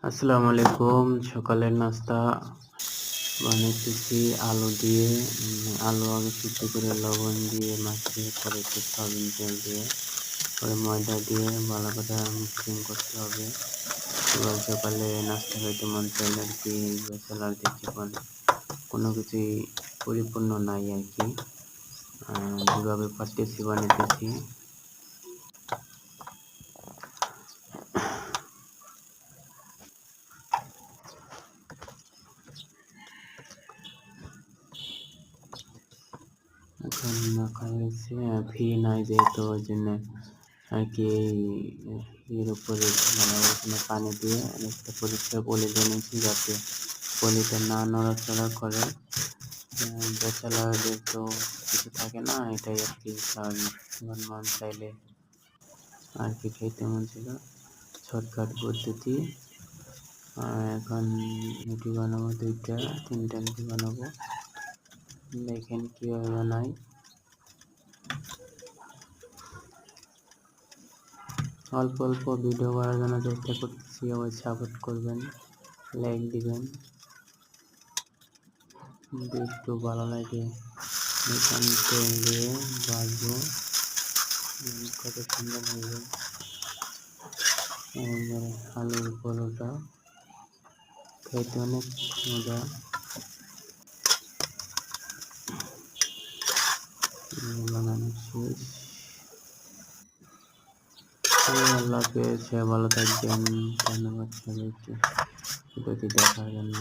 আসসালামু আলাইকুম। সকালের নাস্তা বানাইতেছি আলু দিয়ে। আলু আগে সিদ্ধ করে লবণ দিয়ে মাখিয়ে পরে একটু সয়াবিন তেল দিয়ে পরে ময়দা দিয়ে ভালো করে মিক্সিং করতে হবে। সকাল সকালে নাস্তা খাইতে মন চাইলে আর কি ব্যাচেলার জীবন কোনো কিছুই পরিপূর্ণ নাই আর কি। যেভাবে পারতেছি বানাইতেছি। এখন মাখা হয়েছে, ফি নাই যেহেতু ওই জন্য আর কি এর উপরে মানে ওখানে পানি দিয়ে একটা পরিষ্কার পলি দিয়ে নিয়েছি যাতে পলিটা না নড়াচড়া করে। ব্যাচেলারদের তো কিছু থাকে না, এটাই আর কি স্বাভাবিক। এবার মন চাইলে আর কি খেতে মন ছিল, শর্টকাট পদ্ধতি। এখন রুটি বানাবো, 2-3টা রুটি বানাবো। দেখেন কীভাবে বানাই। অল্প অল্প ভিডিও করার জন্য চেষ্টা করতেছি, অবশ্যই সাপোর্ট করবেন, লাইক দিবেন যদি একটু ভালো লাগে। এখন তেল দিয়ে ভাজবো, কত সুন্দর হয়ে আলুর পরোটা খেতে অনেক মজা। বানানো শেষ। আল্লাহ হাফেজ, ভালো থাকবেন। ধন্যবাদ সবাইকে ভিডিওটি দেখার জন্য।